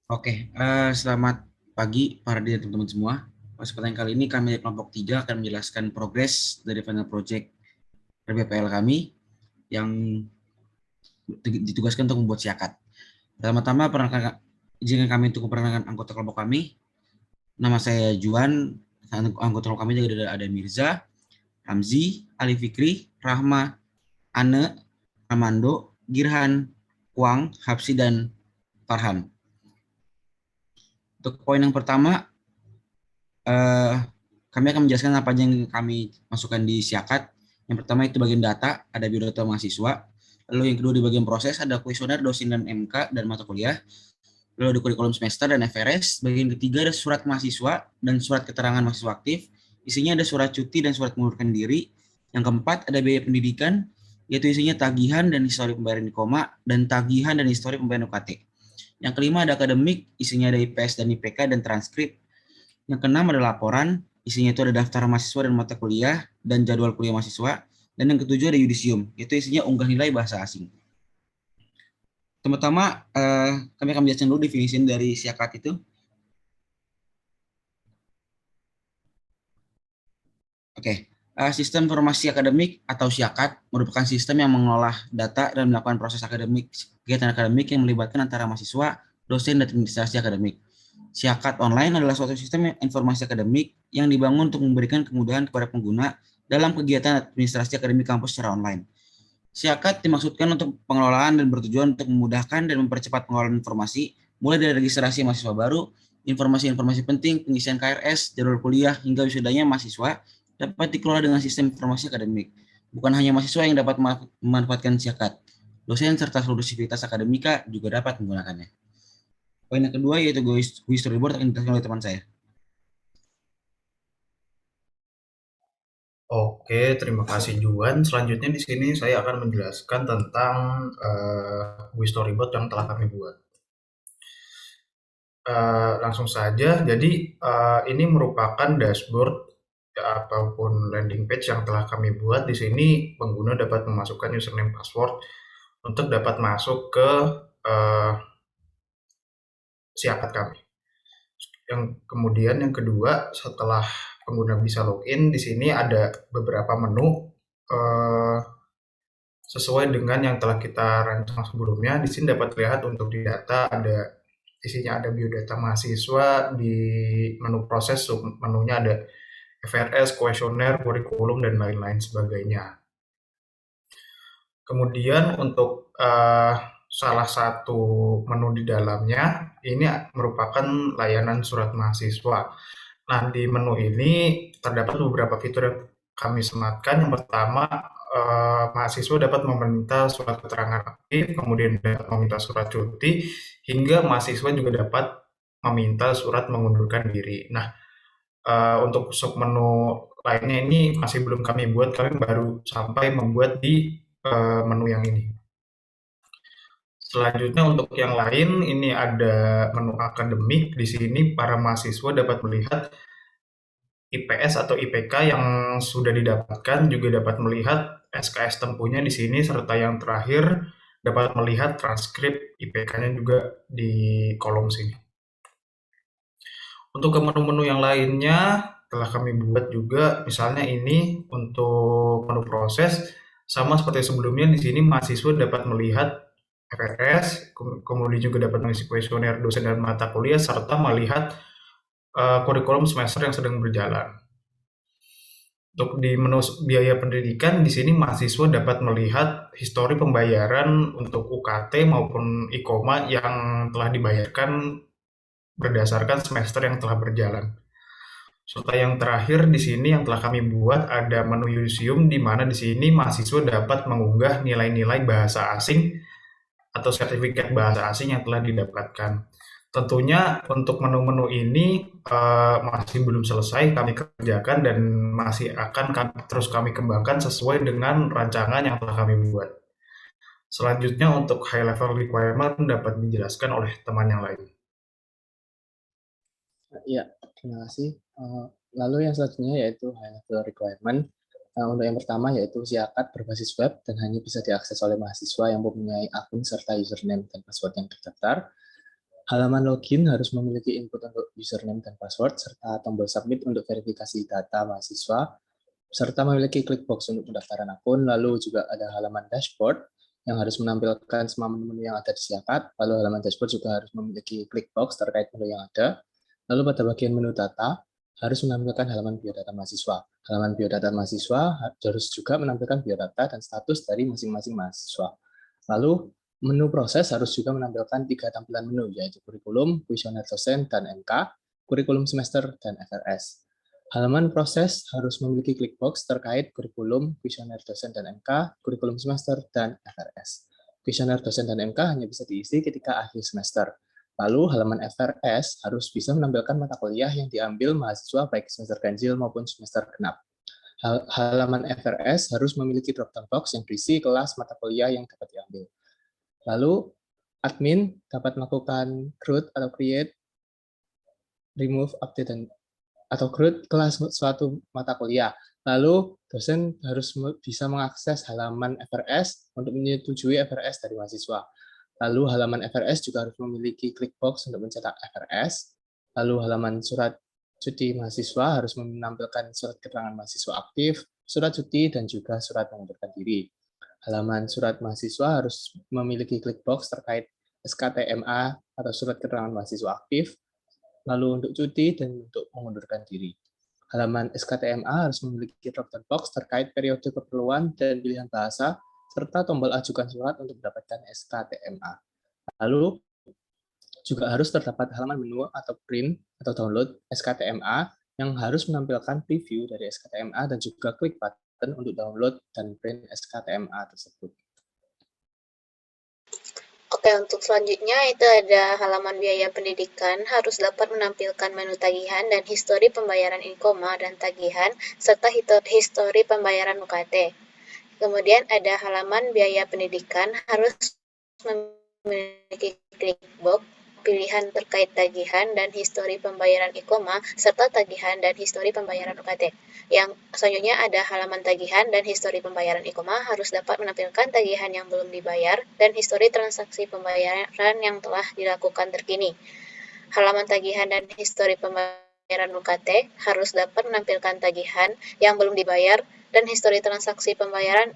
Oke, selamat pagi para dan teman-teman semua. Kesempatan kali ini kami dari kelompok 3 akan menjelaskan progres dari final project RBPL kami yang ditugaskan untuk membuat siakat. Pertama-tama, izinkan kami untuk memperkenalkan anggota kelompok kami. Nama saya Juan, anggota kelompok kami juga ada Mirza, Hamzi, Ali Fikri, Rahma, Ane, Armando, Girhan, Kuang, Hapsi, dan Farhan. Untuk poin yang pertama, eh, kami akan menjelaskan apa aja yang kami masukkan di Siakat. Yang pertama itu bagian data, ada biodata mahasiswa. Lalu yang kedua di bagian proses, ada kuesioner, dosen, dan MK, dan mata kuliah. Lalu ada kurikulum semester dan FRS. Bagian ketiga ada surat mahasiswa dan surat keterangan mahasiswa aktif. Isinya ada surat cuti dan surat mengundurkan diri. Yang keempat ada biaya pendidikan, yaitu isinya tagihan dan histori pembayaran di koma, dan tagihan dan histori pembayaran UKT. Yang kelima ada akademik, isinya ada IPS dan IPK dan transkrip. Yang keenam ada laporan, isinya itu ada daftar mahasiswa dan mata kuliah dan jadwal kuliah mahasiswa. Dan yang ketujuh ada yudisium, itu isinya unggah nilai bahasa asing. Pertama, kami akan menjelaskan dulu definisi dari siakat itu. Oke, sistem informasi akademik atau siakat merupakan sistem yang mengolah data dan melakukan proses akademik, kegiatan akademik yang melibatkan antara mahasiswa, dosen, dan administrasi akademik. Siakat online adalah suatu sistem informasi akademik yang dibangun untuk memberikan kemudahan kepada pengguna dalam kegiatan administrasi akademik kampus secara online. Siakat dimaksudkan untuk pengelolaan dan bertujuan untuk memudahkan dan mempercepat pengelolaan informasi, mulai dari registrasi mahasiswa baru, informasi-informasi penting, pengisian KRS, jadwal kuliah, hingga wisudanya mahasiswa dapat dikelola dengan sistem informasi akademik. Bukan hanya mahasiswa yang dapat memanfaatkan Siakat, dosen serta seluruh sivitas akademika juga dapat menggunakannya. Poin yang kedua yaitu GUI Storyboard akan dijelaskan oleh teman saya. Oke, terima kasih Juan. Selanjutnya di sini saya akan menjelaskan tentang GUI Storyboard yang telah kami buat. Langsung saja, jadi ini merupakan dashboard ataupun landing page yang telah kami buat. Di sini pengguna dapat memasukkan username password untuk dapat masuk ke uh, siakat kami. Yang kedua, setelah pengguna bisa login, di sini ada beberapa menu uh, sesuai dengan yang telah kita rancang sebelumnya. Di sini dapat lihat untuk di data ada isinya ada biodata mahasiswa, di menu proses menunya ada FRS, kuesioner, kurikulum, dan lain-lain sebagainya. Kemudian untuk salah satu menu di dalamnya ini merupakan layanan surat mahasiswa. Nah, di menu ini terdapat beberapa fitur yang kami sematkan. Yang pertama, mahasiswa dapat meminta surat keterangan aktif, kemudian dapat meminta surat cuti, hingga mahasiswa juga dapat meminta surat mengundurkan diri. Nah, untuk submenu lainnya ini masih belum kami buat, kami baru sampai membuat di menu yang ini. Selanjutnya untuk yang lain, ini ada menu akademik. Di sini para mahasiswa dapat melihat IPS atau IPK yang sudah didapatkan, juga dapat melihat SKS tempuhnya di sini, serta yang terakhir dapat melihat transkrip IPK-nya juga di kolom sini. Untuk ke menu-menu yang lainnya telah kami buat juga, misalnya ini untuk menu proses, sama seperti sebelumnya di sini mahasiswa dapat melihat FRS, kemudian juga dapat mengisi kuesioner dosen dan mata kuliah, serta melihat kurikulum semester yang sedang berjalan. Untuk di menu biaya pendidikan, di sini mahasiswa dapat melihat histori pembayaran untuk UKT maupun IKOMA yang telah dibayarkan berdasarkan semester yang telah berjalan. Serta yang terakhir di sini yang telah kami buat ada menu Yudisium, di mana di sini mahasiswa dapat mengunggah nilai-nilai bahasa asing atau sertifikat bahasa asing yang telah didapatkan. Tentunya untuk menu-menu ini masih belum selesai kami kerjakan dan masih akan terus kami kembangkan sesuai dengan rancangan yang telah kami buat. Selanjutnya untuk high level requirement dapat dijelaskan oleh teman yang lain. Iya, terima kasih. Lalu yang selanjutnya yaitu high level requirement. Untuk yang pertama yaitu Siakat berbasis web dan hanya bisa diakses oleh mahasiswa yang mempunyai akun serta username dan password yang terdaftar. Halaman login harus memiliki input untuk username dan password, serta tombol submit untuk verifikasi data mahasiswa, serta memiliki clickbox untuk pendaftaran akun. Lalu juga ada halaman dashboard yang harus menampilkan semua menu-menu yang ada di Siakat. Lalu halaman dashboard juga harus memiliki clickbox terkait menu yang ada. Lalu pada bagian menu data, harus menampilkan halaman biodata mahasiswa. Halaman biodata mahasiswa harus juga menampilkan biodata dan status dari masing-masing mahasiswa. Lalu menu proses harus juga menampilkan 3 tampilan menu, yaitu kurikulum, kuesioner dosen, dan MK, kurikulum semester, dan FRS. Halaman proses harus memiliki clickbox terkait kurikulum, kuesioner dosen, dan MK, kurikulum semester, dan FRS. Kuesioner dosen dan MK hanya bisa diisi ketika akhir semester. Lalu halaman FRS harus bisa menampilkan mata kuliah yang diambil mahasiswa baik semester ganjil maupun semester genap. Halaman FRS harus memiliki drop-down box yang berisi kelas mata kuliah yang dapat diambil. Lalu, admin dapat melakukan root atau create, remove, update, atau root kelas suatu mata kuliah. Lalu, dosen harus bisa mengakses halaman FRS untuk menyetujui FRS dari mahasiswa. Lalu, halaman FRS juga harus memiliki clickbox untuk mencetak FRS. Lalu, halaman surat cuti mahasiswa harus menampilkan surat keterangan mahasiswa aktif, surat cuti, dan juga surat mengundurkan diri. Halaman surat mahasiswa harus memiliki clickbox terkait SKTMA atau surat keterangan mahasiswa aktif, lalu untuk cuti dan untuk mengundurkan diri. Halaman SKTMA harus memiliki drop-down box terkait periode keperluan dan pilihan bahasa, serta tombol ajukan surat untuk mendapatkan SKTMA. Lalu juga harus terdapat halaman menu atau print atau download SKTMA yang harus menampilkan preview dari SKTMA dan juga klik button untuk download dan print SKTMA tersebut. Oke, untuk selanjutnya itu ada halaman biaya pendidikan, harus dapat menampilkan menu tagihan dan histori pembayaran inkoma dan tagihan, serta histori pembayaran UKT. Kemudian ada halaman biaya pendidikan, harus memiliki clickbox, pilihan terkait tagihan dan histori pembayaran inkoma, serta tagihan dan histori pembayaran UKT. Yang selanjutnya ada halaman tagihan dan histori pembayaran inkoma, harus dapat menampilkan tagihan yang belum dibayar dan histori transaksi pembayaran yang telah dilakukan terkini. Halaman tagihan dan histori pembayaran UKT harus dapat menampilkan tagihan yang belum dibayar dan histori transaksi pembayaran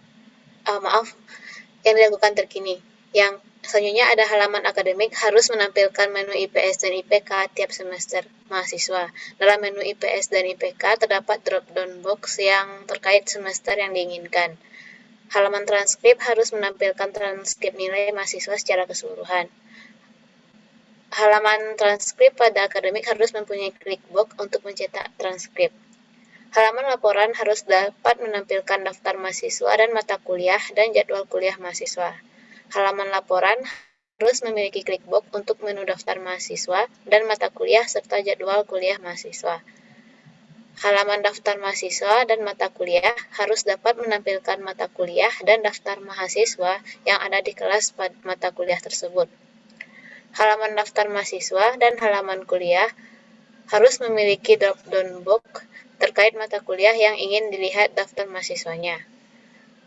yang dilakukan terkini. Yang selanjutnya ada halaman akademik, harus menampilkan menu IPS dan IPK tiap semester mahasiswa. Dalam menu IPS dan IPK terdapat drop-down box yang terkait semester yang diinginkan. Halaman transkrip harus menampilkan transkrip nilai mahasiswa secara keseluruhan. Halaman transkrip pada akademik harus mempunyai clickbox untuk mencetak transkrip. Halaman laporan harus dapat menampilkan daftar mahasiswa dan mata kuliah dan jadwal kuliah mahasiswa. Halaman laporan harus memiliki clickbox untuk menu daftar mahasiswa dan mata kuliah serta jadwal kuliah mahasiswa. Halaman daftar mahasiswa dan mata kuliah harus dapat menampilkan mata kuliah dan daftar mahasiswa yang ada di kelas pada mata kuliah tersebut. Halaman daftar mahasiswa dan halaman kuliah harus memiliki drop-down box terkait mata kuliah yang ingin dilihat daftar mahasiswanya.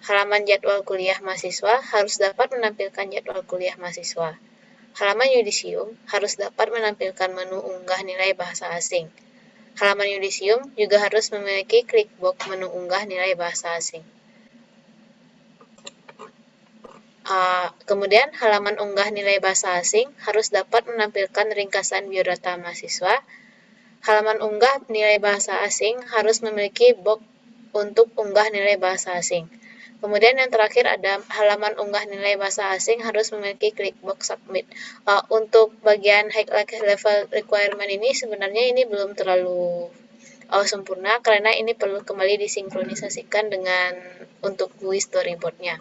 Halaman jadwal kuliah mahasiswa harus dapat menampilkan jadwal kuliah mahasiswa. Halaman yudisium harus dapat menampilkan menu unggah nilai bahasa asing. Halaman yudisium juga harus memiliki clickbox menu unggah nilai bahasa asing. Kemudian halaman unggah nilai bahasa asing harus dapat menampilkan ringkasan biodata mahasiswa. Halaman unggah nilai bahasa asing harus memiliki box untuk unggah nilai bahasa asing. Kemudian yang terakhir ada halaman unggah nilai bahasa asing harus memiliki clickbox submit. Untuk bagian high level requirement ini sebenarnya ini belum terlalu sempurna karena ini perlu kembali disinkronisasikan dengan untuk GUI storyboardnya.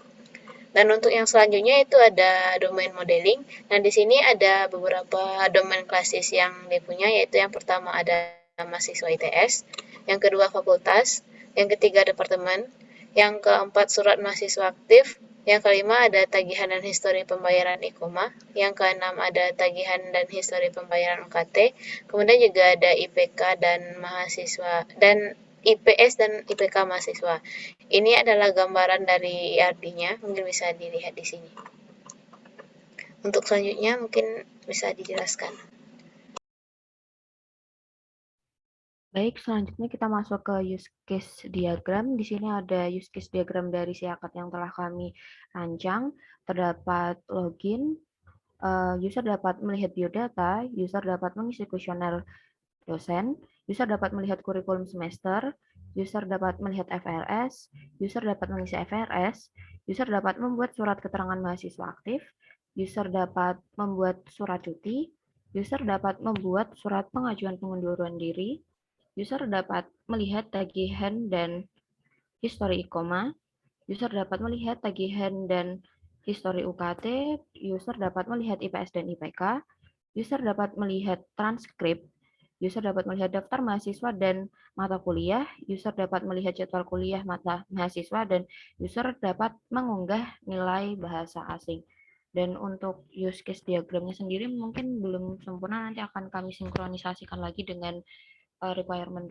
Dan untuk yang selanjutnya itu ada domain modeling. Nah, di sini ada beberapa domain klasis yang dipunya, yaitu yang pertama ada mahasiswa ITS, yang kedua fakultas, yang ketiga departemen, yang keempat surat mahasiswa aktif, yang kelima ada tagihan dan histori pembayaran inkoma, yang keenam ada tagihan dan histori pembayaran UKT, kemudian juga ada IPK dan mahasiswa dan IPS dan IPK mahasiswa. Ini adalah gambaran dari IRD-nya, mungkin bisa dilihat di sini. Untuk selanjutnya mungkin Bisa dijelaskan. Baik, selanjutnya kita masuk ke use case diagram. Di sini ada use case diagram dari SIAKAD yang telah kami rancang. Terdapat login, user dapat melihat biodata, user dapat mengisi kuesioner dosen, user dapat melihat kurikulum semester, user dapat melihat FRS, user dapat mengisi FRS, user dapat membuat surat keterangan mahasiswa aktif, user dapat membuat surat cuti, user dapat membuat surat pengajuan pengunduran diri, user dapat melihat tagihan dan histori IKOMA, user dapat melihat tagihan dan histori UKT, user dapat melihat IPS dan IPK, user dapat melihat transkrip, user dapat melihat daftar mahasiswa dan mata kuliah, user dapat melihat jadwal kuliah mata mahasiswa, dan user dapat mengunggah nilai bahasa asing. Dan untuk use case diagramnya sendiri mungkin belum sempurna, nanti akan kami sinkronisasikan lagi dengan requirement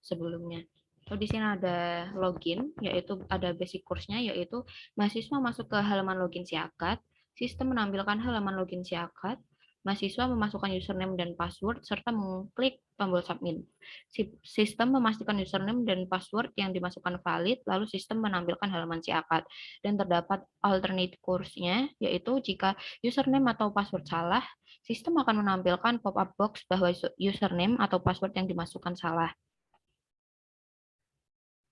sebelumnya. So, di sini ada login, yaitu ada basic course-nya, yaitu mahasiswa masuk ke halaman login SIAKAD, sistem menampilkan halaman login SIAKAD, mahasiswa memasukkan username dan password, serta mengklik tombol submit. Sistem memastikan username dan password yang dimasukkan valid, lalu sistem menampilkan halaman SIAKAD. Dan terdapat alternate course-nya, yaitu jika username atau password salah, sistem akan menampilkan pop-up box bahwa username atau password yang dimasukkan salah.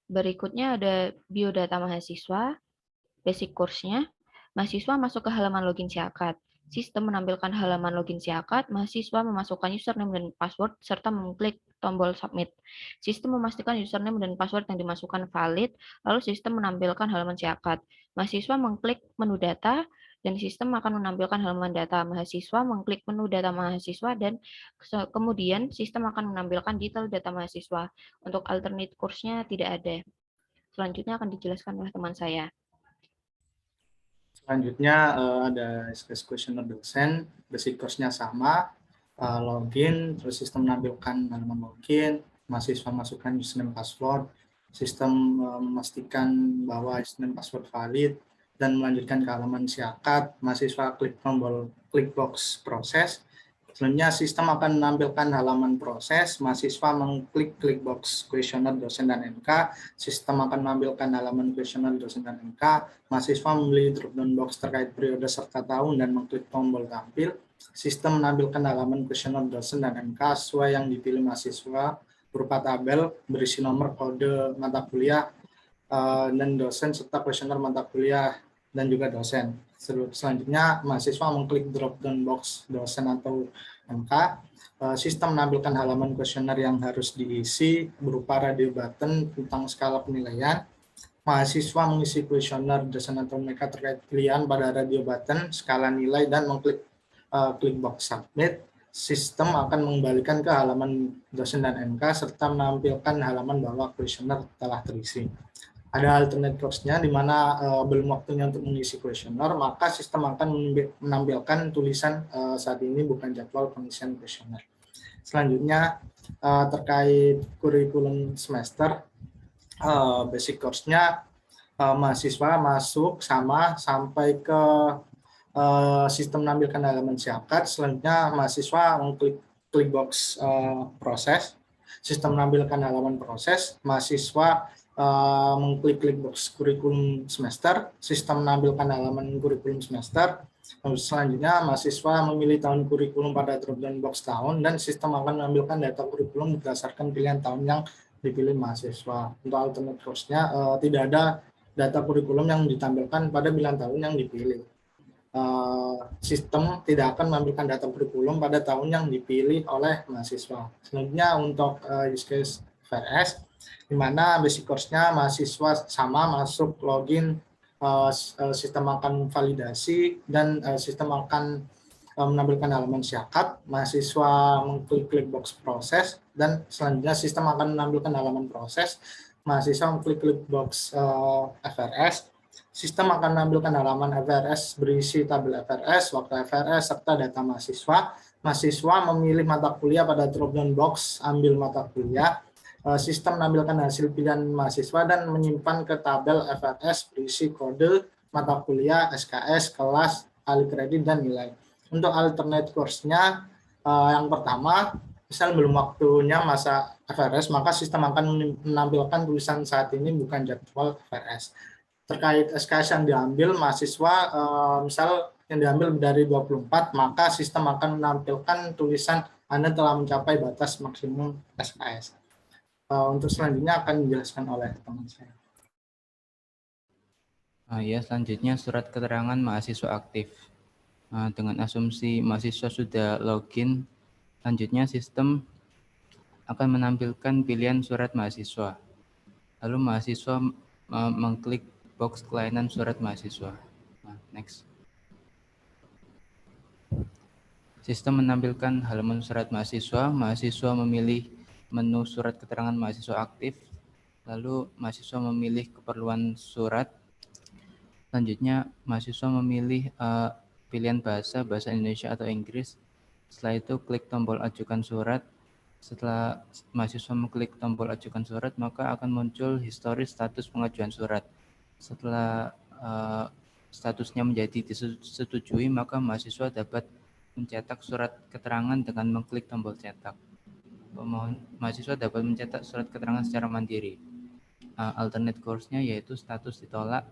Berikutnya ada biodata mahasiswa, basic course-nya. Mahasiswa masuk ke halaman login SIAKAD. Sistem menampilkan halaman login SIAKAD, mahasiswa memasukkan username dan password, serta mengklik tombol submit. Sistem memastikan username dan password yang dimasukkan valid, lalu sistem menampilkan halaman SIAKAD. Mahasiswa mengklik menu data, dan sistem akan menampilkan halaman data. Mahasiswa mengklik menu data mahasiswa, dan kemudian sistem akan menampilkan detail data mahasiswa. Untuk alternate course-nya tidak ada. Selanjutnya akan dijelaskan oleh teman saya. Selanjutnya ada SKS questionnaire dosen, basic course-nya sama, login, terus sistem menampilkan halaman login, mahasiswa masukkan username password, sistem memastikan bahwa username password valid, dan melanjutkan ke halaman SIAKAD, mahasiswa klik tombol klik box proses. Selanjutnya sistem akan menampilkan halaman proses, mahasiswa mengklik klik box kuesioner dosen dan MK, sistem akan menampilkan halaman kuesioner dosen dan MK, mahasiswa memilih drop-down box terkait periode serta tahun dan mengklik tombol tampil, sistem menampilkan halaman kuesioner dosen dan MK sesuai yang dipilih mahasiswa berupa tabel berisi nomor kode mata kuliah dan dosen serta kuesioner mata kuliah dan juga dosen. Selanjutnya mahasiswa mengklik drop-down box dosen atau MK, sistem menampilkan halaman kuesioner yang harus diisi berupa radio button tentang skala penilaian. Mahasiswa mengisi kuesioner dosen atau MK terkait pilihan pada radio button, skala nilai, dan mengklik klik box submit. Sistem akan mengembalikan ke halaman dosen dan MK serta menampilkan halaman bahwa kuesioner telah terisi. Ada alternate course-nya di mana belum waktunya untuk mengisi kuesioner, maka sistem akan menampilkan tulisan saat ini bukan jadwal pengisian kuesioner. Selanjutnya terkait kurikulum semester, basic course-nya mahasiswa masuk sama sampai ke sistem menampilkan halaman SIAKAD. Selanjutnya mahasiswa mengklik klik box proses, sistem menampilkan halaman proses, mahasiswa mengklik klik box kurikulum semester, sistem menampilkan halaman kurikulum semester. Selanjutnya mahasiswa memilih tahun kurikulum pada drop-down box tahun, dan sistem akan menampilkan data kurikulum berdasarkan pilihan tahun yang dipilih mahasiswa. Untuk alternate course-nya tidak ada data kurikulum yang ditampilkan pada pilihan tahun yang dipilih. Sistem tidak akan menampilkan data kurikulum pada tahun yang dipilih oleh mahasiswa. Selanjutnya untuk use case FRS, di mana basic course-nya mahasiswa sama masuk login, sistem akan validasi, dan sistem akan menampilkan halaman SIAKAD, mahasiswa mengklik klik box proses, dan selanjutnya sistem akan menampilkan halaman proses, mahasiswa mengklik klik box FRS, sistem akan menampilkan halaman FRS berisi tabel FRS, waktu FRS, serta data mahasiswa. Mahasiswa memilih mata kuliah pada drop-down box, ambil mata kuliah. Sistem menampilkan hasil pilihan mahasiswa dan menyimpan ke tabel FRS berisi kode, mata kuliah, SKS, kelas, kali kredit, dan nilai. Untuk alternate course-nya, yang pertama, misal belum waktunya masa FRS, maka sistem akan menampilkan tulisan saat ini bukan jadwal FRS. Terkait SKS yang diambil mahasiswa, misal yang diambil dari 24, maka sistem akan menampilkan tulisan Anda telah mencapai batas maksimum SKS. Untuk selanjutnya akan dijelaskan oleh teman saya. Ya, selanjutnya surat keterangan mahasiswa aktif. Dengan asumsi mahasiswa sudah login, selanjutnya sistem akan menampilkan pilihan surat mahasiswa. Lalu mahasiswa mengklik box kelainan surat mahasiswa. Next. Sistem menampilkan halaman surat mahasiswa. Mahasiswa memilih menu surat keterangan mahasiswa aktif. Lalu mahasiswa memilih keperluan surat. Selanjutnya mahasiswa memilih pilihan bahasa Indonesia atau Inggris. Setelah itu klik tombol ajukan surat. Setelah mahasiswa mengklik tombol ajukan surat, maka akan muncul historis status pengajuan surat. Setelah statusnya menjadi disetujui, maka mahasiswa dapat mencetak surat keterangan dengan mengklik tombol cetak. Mahasiswa dapat mencetak surat keterangan secara mandiri. Alternate course-nya yaitu status ditolak,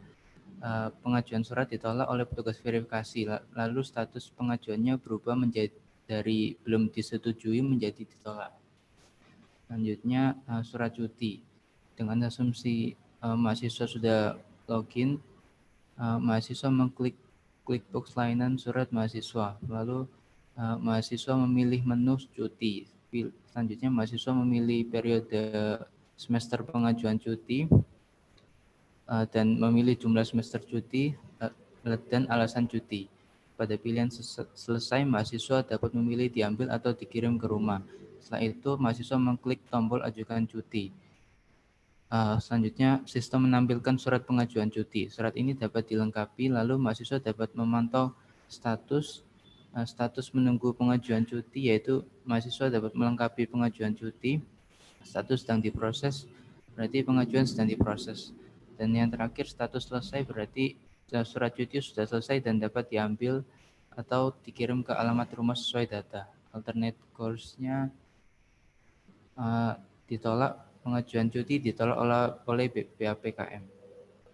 pengajuan surat ditolak oleh petugas verifikasi, lalu status pengajuannya berubah menjadi dari belum disetujui menjadi ditolak. Selanjutnya surat cuti. Dengan asumsi mahasiswa sudah login, mahasiswa mengklik box layanan surat mahasiswa, lalu mahasiswa memilih menu cuti. Selanjutnya mahasiswa memilih periode semester pengajuan cuti dan memilih jumlah semester cuti dan alasan cuti. Pada pilihan selesai, mahasiswa dapat memilih diambil atau dikirim ke rumah. Setelah itu, mahasiswa mengklik tombol ajukan cuti. Selanjutnya, sistem menampilkan surat pengajuan cuti. Surat ini dapat dilengkapi, lalu mahasiswa dapat memantau status menunggu pengajuan cuti, yaitu mahasiswa dapat melengkapi pengajuan cuti, status sedang diproses, berarti pengajuan sedang diproses. Dan yang terakhir, status selesai berarti surat cuti sudah selesai dan dapat diambil atau dikirim ke alamat rumah sesuai data. Alternate course-nya ditolak, pengajuan cuti ditolak oleh BAPKM.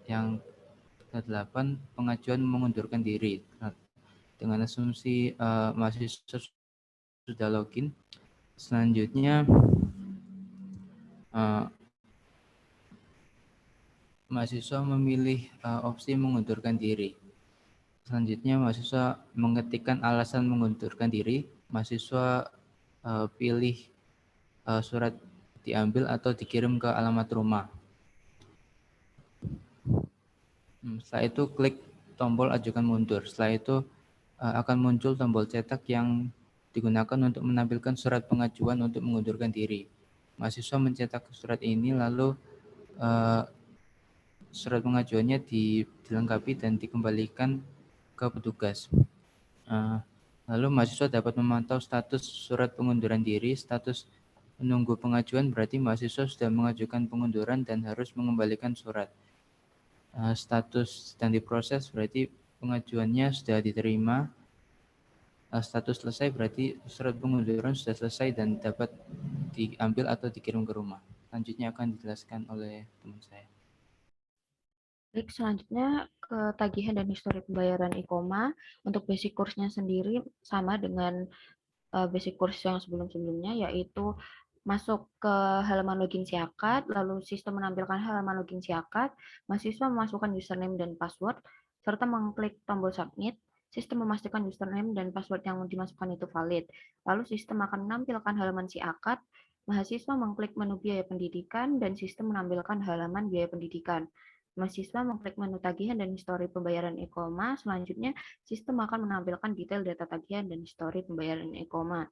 Yang ke-8, pengajuan mengundurkan diri. Dengan asumsi mahasiswa sudah login, selanjutnya mahasiswa memilih opsi mengundurkan diri. Selanjutnya mahasiswa mengetikkan alasan mengundurkan diri. Mahasiswa pilih surat diambil atau dikirim ke alamat rumah. Setelah itu klik tombol ajukan mundur. Setelah itu akan muncul tombol cetak yang digunakan untuk menampilkan surat pengajuan untuk mengundurkan diri. Mahasiswa mencetak surat ini, lalu surat pengajuannya dilengkapi dan dikembalikan ke petugas. Lalu mahasiswa dapat memantau status surat pengunduran diri. Status menunggu pengajuan berarti mahasiswa sudah mengajukan pengunduran dan harus mengembalikan surat. Status sedang diproses berarti pengajuannya sudah diterima. Status selesai berarti surat pengunduran sudah selesai dan dapat diambil atau dikirim ke rumah. Selanjutnya akan dijelaskan oleh teman saya. Baik, selanjutnya ke tagihan dan histori pembayaran e-koma. Untuk basic course-nya sendiri sama dengan basic course yang sebelum-sebelumnya, yaitu masuk ke halaman login Siakat, lalu sistem menampilkan halaman login Siakat, mahasiswa memasukkan username dan password, serta mengklik tombol submit. Sistem memastikan username dan password yang dimasukkan itu valid. Lalu sistem akan menampilkan halaman Siakat, mahasiswa mengklik menu biaya pendidikan, dan sistem menampilkan halaman biaya pendidikan. Mahasiswa mengklik menu tagihan dan histori pembayaran e-koma. Selanjutnya, sistem akan menampilkan detail data tagihan dan histori pembayaran e-koma.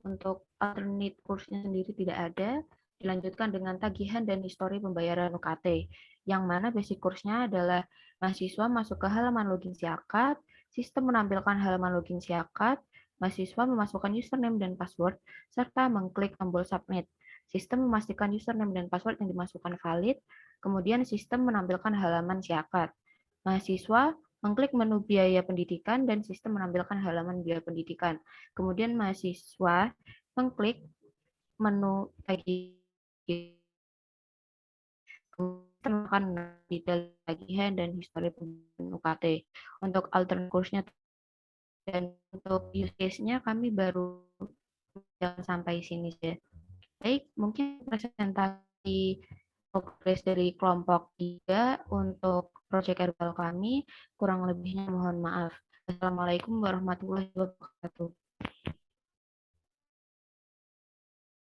Untuk alternate course-nya sendiri tidak ada. Dilanjutkan dengan tagihan dan histori pembayaran UKT, yang mana basic course-nya adalah mahasiswa masuk ke halaman login Siakat, sistem menampilkan halaman login Siakat, mahasiswa memasukkan username dan password, serta mengklik tombol submit. Sistem memastikan username dan password yang dimasukkan valid, kemudian sistem menampilkan halaman Siakat. Mahasiswa mengklik menu biaya pendidikan dan sistem menampilkan halaman biaya pendidikan. Kemudian mahasiswa mengklik menu tagihan, akan detail tagihan dan histori UKT. Untuk alternate course-nya dan untuk use case-nya kami baru sampai sini saja. Baik, mungkin presentasi progres dari kelompok 3 untuk proyek herbal kami, kurang lebihnya mohon maaf. Assalamualaikum warahmatullahi wabarakatuh.